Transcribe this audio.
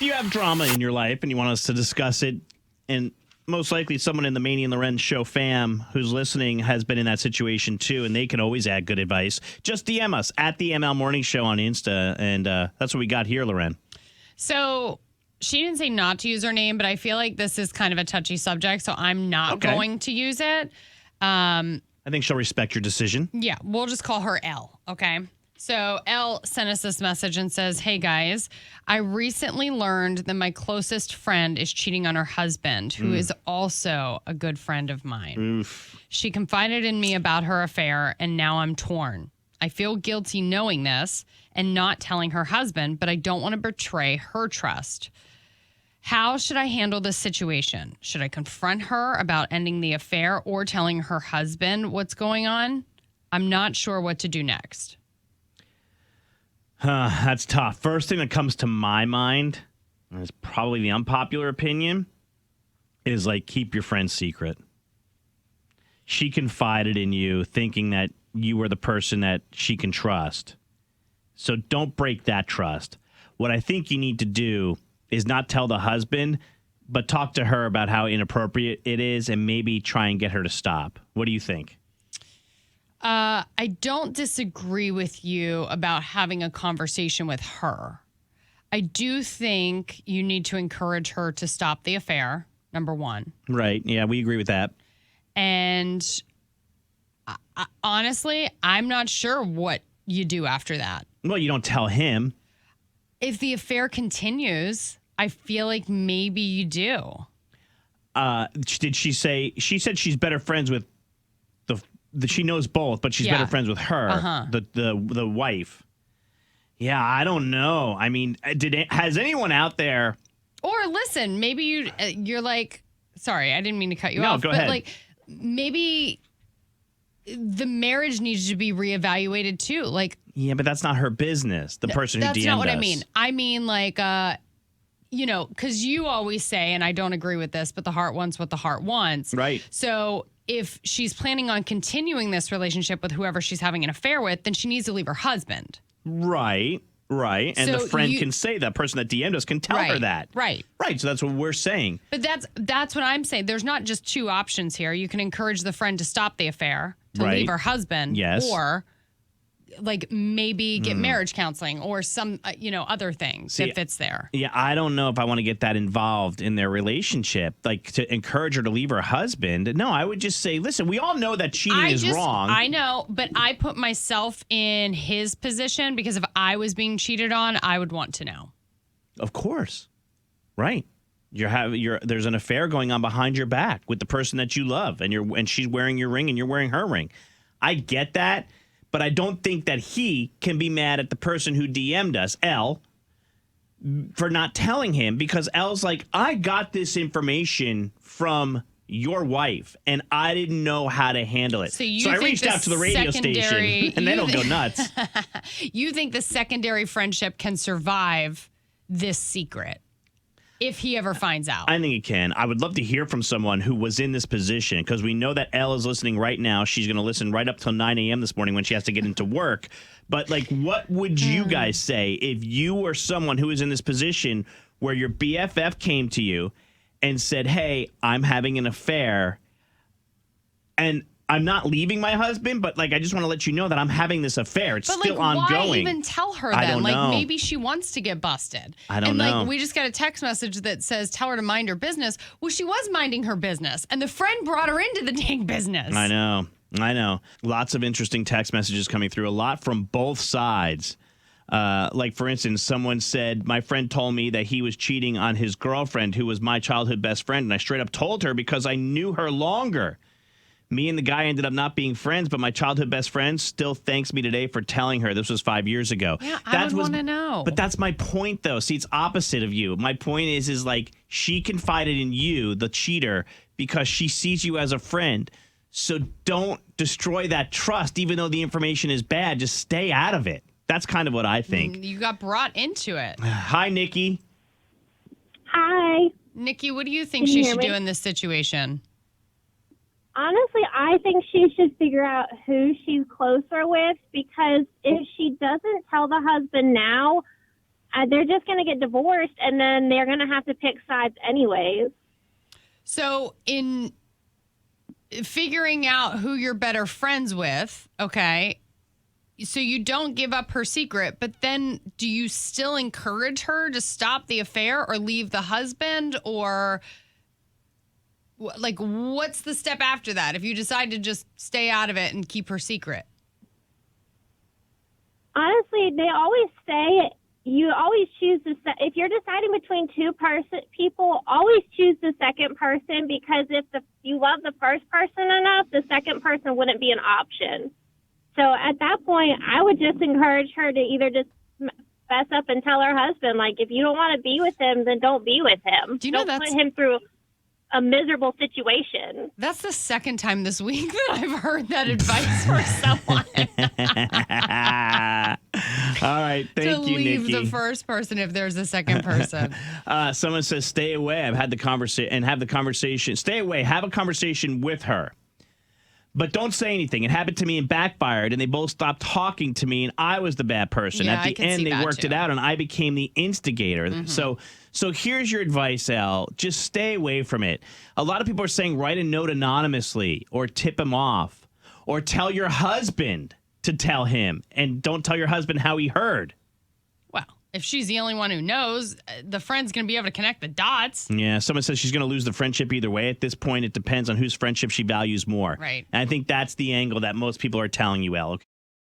If you have drama in your life and you want us to discuss it, and most likely someone in the Maney and Loren show fam who's listening has been in that situation too, and they can always add good advice, just DM us at the ML Morning Show on Insta, and that's what we got here, Loren. So she didn't say not to use her name, but I feel like this is kind of a touchy subject, so I'm not going to use it. I think she'll respect your decision. Yeah, we'll just call her L, okay? So Elle sent us this message and says, hey guys, I recently learned that my closest friend is cheating on her husband, who is also a good friend of mine. Oof. She confided in me about her affair, and now I'm torn. I feel guilty knowing this and not telling her husband, but I don't want to betray her trust. How should I handle this situation? Should I confront her about ending the affair or telling her husband what's going on? I'm not sure what to do next. That's tough. First thing that comes to my mind, and it's probably the unpopular opinion, is like keep your friend's secret. She confided in you thinking that you were the person that she can trust. So don't break that trust. What I think you need to do is not tell the husband, but talk to her about how inappropriate it is and maybe try and get her to stop. What do you think? I don't disagree with you about having a conversation with her. I do think you need to encourage her to stop the affair, number one. Right. Yeah, we agree with that. And honestly, I'm not sure what you do after that. Well, you don't tell him. If the affair continues, I feel like maybe you do. Did she say, she said she's better friends with she knows both, but she's better friends with her, the wife. Yeah, I don't know. I mean, has anyone out there? Or listen, maybe you're like, sorry, I didn't mean to cut you off. Go but ahead. Like maybe the marriage needs to be reevaluated too. Like, yeah, but that's not her business. The person who DM'd us. That's not what I mean. I mean, like, because you always say, and I don't agree with this, but the heart wants what the heart wants. Right. So if she's planning on continuing this relationship with whoever she's having an affair with, then she needs to leave her husband. Right. And So the friend can say, that person that DM'd us can tell her that. Right. So that's what we're saying. But that's what I'm saying. There's not just two options here. You can encourage the friend to stop the affair, to leave her husband, or like maybe get marriage counseling or some, other things if it's there. Yeah, I don't know if I want to get that involved in their relationship, like to encourage her to leave her husband. No, I would just say, listen, we all know that cheating is wrong. I know, but I put myself in his position because if I was being cheated on, I would want to know. Of course. Right. There's an affair going on behind your back with the person that you love, and she's wearing your ring and you're wearing her ring. I get that. But I don't think that he can be mad at the person who DM'd us, L, for not telling him, because L's like, I got this information from your wife, and I didn't know how to handle it. So I reached out to the radio station, and they don't go nuts. You think the secondary friendship can survive this secret? If he ever finds out. I think it can. I would love to hear from someone who was in this position, because we know that Elle is listening right now. She's going to listen right up till 9 a.m. this morning when she has to get into work. But, like, what would you guys say if you were someone who was in this position where your BFF came to you and said, hey, I'm having an affair, and I'm not leaving my husband, but like I just want to let you know that I'm having this affair. It's still ongoing. Why even tell her then? I don't know. Maybe she wants to get busted. I don't know. Like we just got a text message that says tell her to mind her business. Well, she was minding her business, and the friend brought her into the dang business. I know. Lots of interesting text messages coming through. A lot from both sides. Like, for instance, someone said, my friend told me that he was cheating on his girlfriend, who was my childhood best friend, and I straight up told her because I knew her longer. Me and the guy ended up not being friends, but my childhood best friend still thanks me today for telling her. This was 5 years ago. Yeah, I would want to know. But that's my point, though. See, it's opposite of you. My point is like she confided in you, the cheater, because she sees you as a friend. So don't destroy that trust, even though the information is bad. Just stay out of it. That's kind of what I think. You got brought into it. Hi, Nikki. Hi. Nikki, what do you think she should do in this situation? Honestly, I think she should figure out who she's closer with, because if she doesn't tell the husband now, they're just going to get divorced, and then they're going to have to pick sides anyways. So in figuring out who you're better friends with, okay, so you don't give up her secret, but then do you still encourage her to stop the affair or leave the husband? Or like, what's the step after that if you decide to just stay out of it and keep her secret? Honestly, they always say you always choose if you're deciding between people, always choose the second person, because if you love the first person enough, the second person wouldn't be an option. So at that point, I would just encourage her to either just fess up and tell her husband, like, if you don't want to be with him, then don't be with him. Do you know don't put him through a miserable situation. That's the second time this week that I've heard that advice for someone. All right, thank you, leave Nikki. the first person if there's a second person. Someone says, stay away. I've had the conversation. Stay away. Have a conversation with her. But don't say anything. It happened to me and backfired, and they both stopped talking to me, and I was the bad person. Yeah, At the end, they worked it out, and I became the instigator. Mm-hmm. So here's your advice, Al. Just stay away from it. A lot of people are saying write a note anonymously or tip him off or tell your husband to tell him, and don't tell your husband how he heard. Well, if she's the only one who knows, the friend's going to be able to connect the dots. Yeah, someone says she's going to lose the friendship either way. At this point, it depends on whose friendship she values more. Right. And I think that's the angle that most people are telling you, Al.